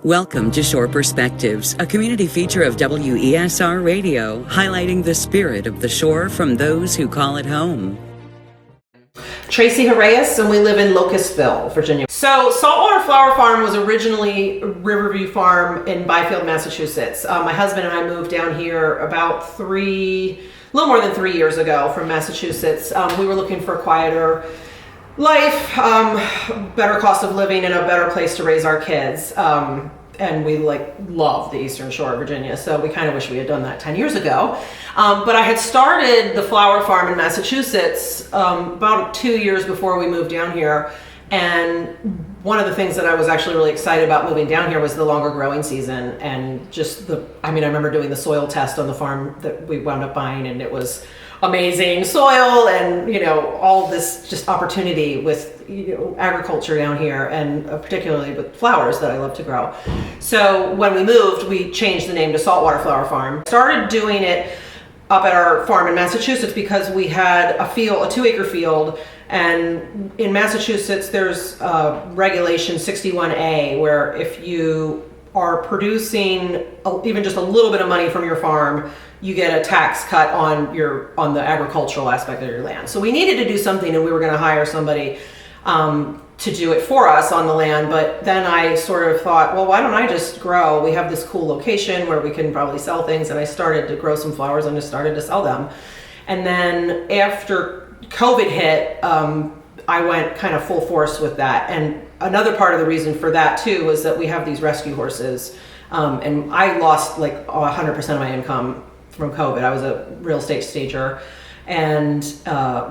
Welcome to Shore Perspectives, a community feature of WESR Radio, highlighting the spirit of the shore from those who call it home. Tracy Chareas, and we live in Locustville, Virginia. So Saltwater Flower Farm was originally Riverview Farm in Byfield, Massachusetts. My husband and I moved down here about a little more than 3 years ago from Massachusetts. We were looking for a quieter life, better cost of living, and a better place to raise our kids. And we love the Eastern Shore of Virginia, so we kind of wish we had done that 10 years ago. But I had started the flower farm in Massachusetts about 2 years before we moved down here. And one of the things that I was actually really excited about moving down here was the longer growing season, and just I remember doing the soil test on the farm that we wound up buying, and it was amazing soil and, all this just opportunity with, agriculture down here, and particularly with flowers that I love to grow. So when we moved, we changed the name to Saltwater Flower Farm. Started doing it up at our farm in Massachusetts because we had a 2-acre field, and in Massachusetts there's regulation 61A, where if you are producing even just a little bit of money from your farm, you get a tax cut on the agricultural aspect of your land. So we needed to do something, and we were going to hire somebody to do it for us on the land. But then I sort of thought, well, why don't I just grow? We have this cool location where we can probably sell things, and I started to grow some flowers and just started to sell them. And then after COVID hit, I went kind of full force with that. And another part of the reason for that too was that we have these rescue horses, and I lost 100% of my income from COVID. I was a real estate stager, and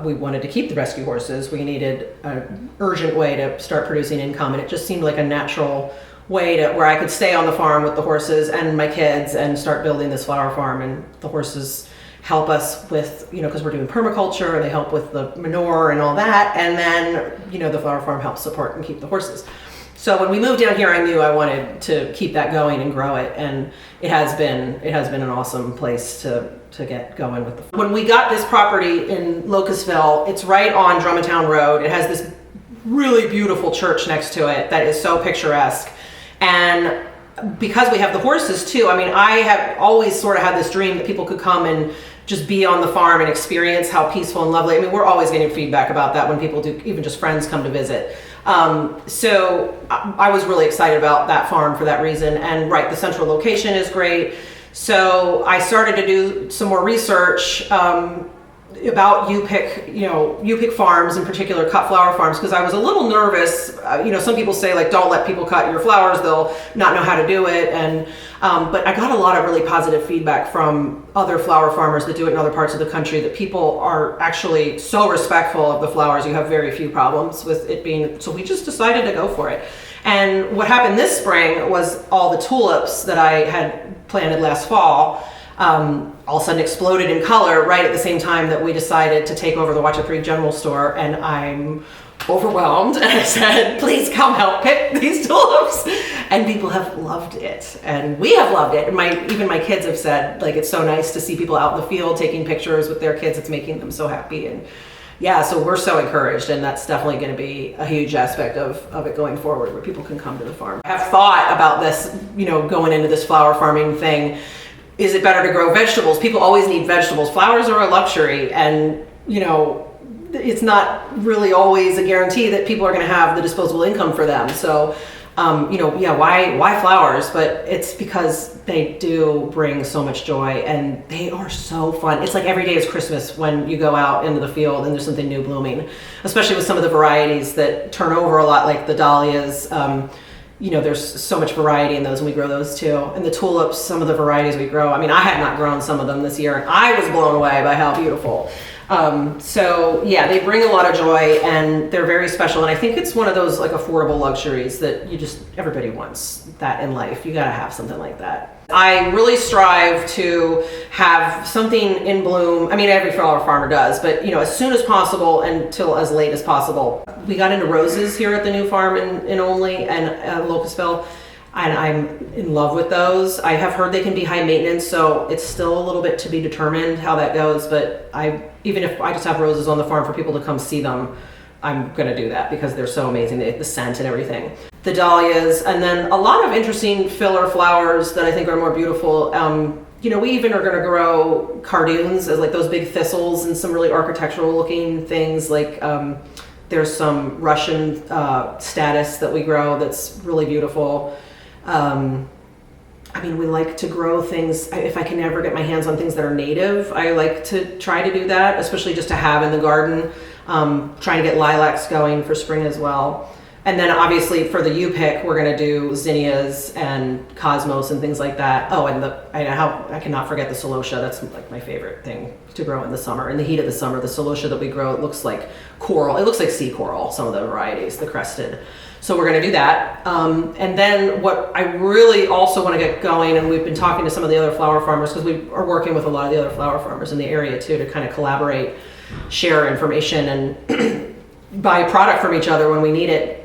we wanted to keep the rescue horses. We needed an urgent way to start producing income, and it just seemed like a natural way where I could stay on the farm with the horses and my kids and start building this flower farm. And the horses help us with, because we're doing permaculture, and they help with the manure and all that. And then, the flower farm helps support and keep the horses. So when we moved down here, I knew I wanted to keep that going and grow it, and it has been an awesome place to get going with. When we got this property in Locustville, it's right on Drummondtown Road. It has this really beautiful church next to it that is so picturesque, and because we have the horses too, I have always sort of had this dream that people could come and just be on the farm and experience how peaceful and lovely. We're always getting feedback about that when people do, even just friends come to visit. So I was really excited about that farm for that reason. And the central location is great. So I started to do some more research about you-pick farms, in particular cut flower farms, because I was a little nervous. Some people say don't let people cut your flowers, they'll not know how to do it. And but I got a lot of really positive feedback from other flower farmers that do it in other parts of the country, that people are actually so respectful of the flowers. You have very few problems with it being, so we just decided to go for it. And what happened this spring was all the tulips that I had planted last fall all of a sudden exploded in color right at the same time that we decided to take over the Watchet Creek General Store. And I'm overwhelmed, and I said, please come help pick these tulips. And people have loved it, and we have loved it. And even my kids have said, it's so nice to see people out in the field taking pictures with their kids. It's making them so happy. And yeah, so we're so encouraged, and that's definitely going to be a huge aspect of it going forward, where people can come to the farm. I have thought about this, going into this flower farming thing. Is it better to grow vegetables? People always need vegetables. Flowers are a luxury, and it's not really always a guarantee that people are going to have the disposable income for them. So, why flowers? But it's because they do bring so much joy, and they are so fun. It's like every day is Christmas when you go out into the field and there's something new blooming, especially with some of the varieties that turn over a lot, like the dahlias. There's so much variety in those, and we grow those too. And the tulips, some of the varieties we grow, I had not grown some of them this year, and I was blown away by how beautiful. So yeah, they bring a lot of joy, and they're very special. And I think it's one of those affordable luxuries that everybody wants that in life. You gotta have something like that. I really strive to have something in bloom. Every flower farmer does, but as soon as possible until as late as possible. We got into roses here at the new farm in Olney and Locustville, and I'm in love with those. I have heard they can be high maintenance, so it's still a little bit to be determined how that goes. But even if I just have roses on the farm for people to come see them, I'm going to do that because they're so amazing, the scent and everything. The dahlias, and then a lot of interesting filler flowers that I think are more beautiful. We even are going to grow cardoons as like those big thistles and some really architectural looking things. Like there's some Russian status that we grow that's really beautiful. We like to grow things. If I can ever get my hands on things that are native, I like to try to do that, especially just to have in the garden. Trying to get lilacs going for spring as well. And then obviously for the U pick, we're going to do zinnias and cosmos and things like that. Oh, and I cannot forget the celosia. That's like my favorite thing to grow in the summer. In the heat of the summer, the celosia that we grow, it looks like coral. It looks like sea coral, some of the varieties, the crested. So we're going to do that. And then what I really also want to get going, and we've been talking to some of the other flower farmers, because we are working with a lot of the other flower farmers in the area too, to kind of collaborate, share information, and buy product from each other when we need it.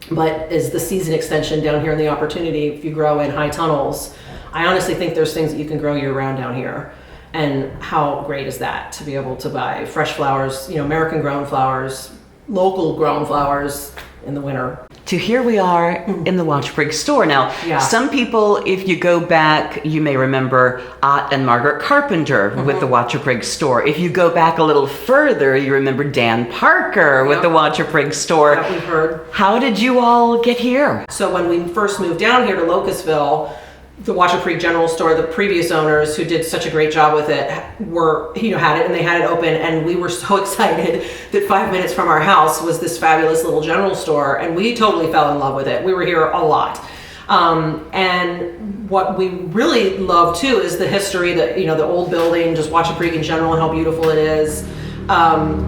But is the season extension down here and the opportunity, if you grow in high tunnels, I honestly think there's things that you can grow year round down here. And how great is that to be able to buy fresh flowers, American grown flowers, local grown flowers in the winter. To here we are in the Waterford store. Now, some people, if you go back, you may remember Ott and Margaret Carpenter with the Waterford store. If you go back a little further, you remember Dan Parker with the Waterford store. That we've heard. How did you all get here? So when we first moved down here to Locustville, the Waterford General Store, the previous owners who did such a great job with it had it, and they had it open, and we were so excited that 5 minutes from our house was this fabulous little general store, and we totally fell in love with it. We were here a lot. And what we really love too is the history, that the old building, just Waterford in general, and how beautiful it is.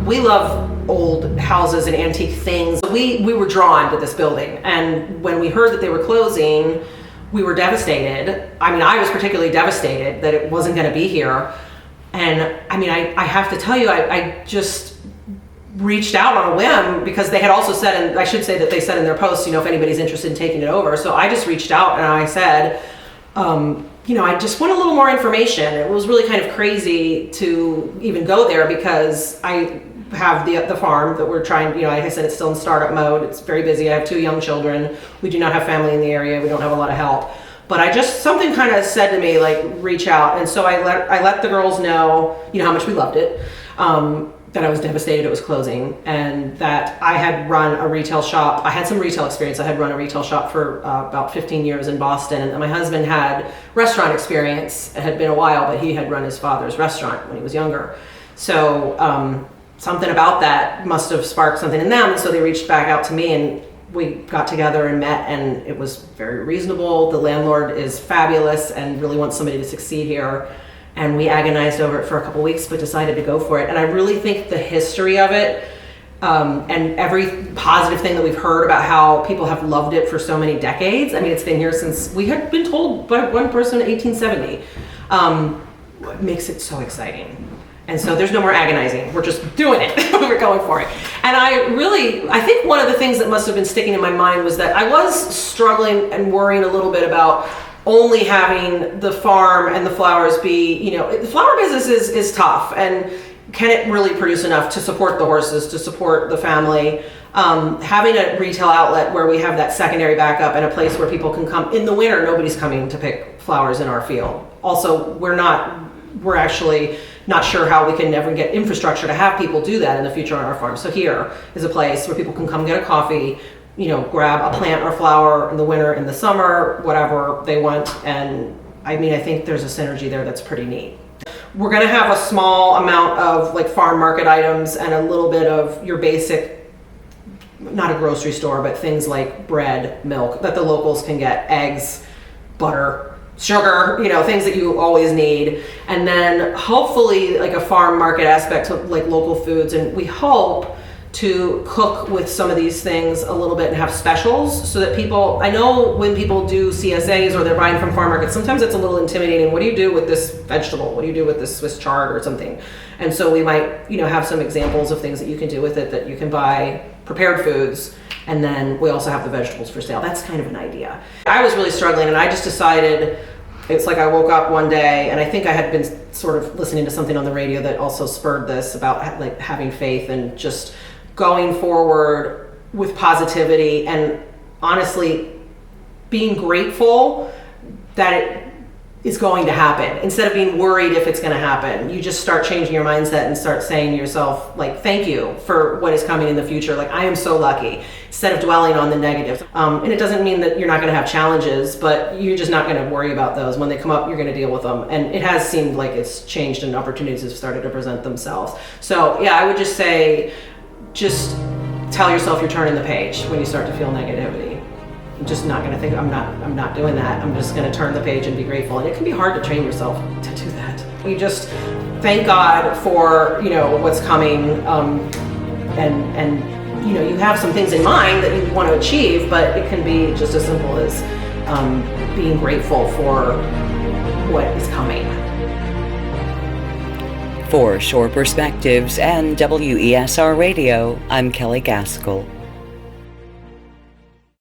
We love old houses and antique things. We were drawn to this building, and when we heard that they were closing, we were devastated. I was particularly devastated that it wasn't going to be here. And I have to tell you, I just reached out on a whim, because they had also said, and I should say that they said in their post, if anybody's interested in taking it over. So I just reached out and I said, I just want a little more information. It was really kind of crazy to even go there, because I have the farm that we're trying, like I said, it's still in startup mode. It's very busy. I have 2 young children. We do not have family in the area. We don't have a lot of help. But something kind of said to me, like, reach out. And so I let the girls know, how much we loved it, that I was devastated it was closing, and that I had run a retail shop. I had some retail experience. I had run a retail shop for about 15 years in Boston. And my husband had restaurant experience. It had been a while, but he had run his father's restaurant when he was younger. So, something about that must have sparked something in them. So they reached back out to me, and we got together and met, and it was very reasonable. The landlord is fabulous and really wants somebody to succeed here. And we agonized over it for a couple weeks, but decided to go for it. And I really think the history of it, and every positive thing that we've heard about how people have loved it for so many decades. It's been here since we had been told by one person in 1870. Makes it so exciting. And so there's no more agonizing. We're just doing it. We're going for it. And I think one of the things that must have been sticking in my mind was that I was struggling and worrying a little bit about only having the farm and the flowers be, the flower business is tough. And can it really produce enough to support the horses, to support the family? Having a retail outlet where we have that secondary backup and a place where people can come. In the winter, nobody's coming to pick flowers in our field. Also, we're actually not sure how we can ever get infrastructure to have people do that in the future on our farm. So here is a place where people can come get a coffee, grab a plant or flower in the winter, in the summer, whatever they want. And I think there's a synergy there that's pretty neat. We're going to have a small amount of like farm market items and a little bit of your basic, not a grocery store, but things like bread, milk that the locals can get, eggs, butter, sugar, things that you always need. And then hopefully like a farm market aspect to like local foods. And we hope to cook with some of these things a little bit and have specials so that people, I know when people do CSAs or they're buying from farm markets, sometimes it's a little intimidating. What do you do with this vegetable? What do you do with this Swiss chard or something? And so we might, have some examples of things that you can do with it, that you can buy prepared foods. And then we also have the vegetables for sale. That's kind of an idea. I was really struggling, and I just decided, it's like I woke up one day, and I think I had been sort of listening to something on the radio that also spurred this about like having faith and just going forward with positivity and honestly being grateful that it is going to happen instead of being worried if it's going to happen. You just start changing your mindset and start saying to yourself, like, thank you for what is coming in the future. Like, I am so lucky, instead of dwelling on the negatives. And it doesn't mean that you're not going to have challenges, but you're just not going to worry about those. When they come up, you're going to deal with them. And it has seemed like it's changed and opportunities have started to present themselves. So yeah, I would just say, just tell yourself you're turning the page when you start to feel negativity. I'm just not going to think, I'm not doing that. I'm just going to turn the page and be grateful. And it can be hard to train yourself to do that. You just thank God for, what's coming. And you have some things in mind that you want to achieve, but it can be just as simple as being grateful for what is coming. For Shore Perspectives and WESR Radio, I'm Kelly Gaskell.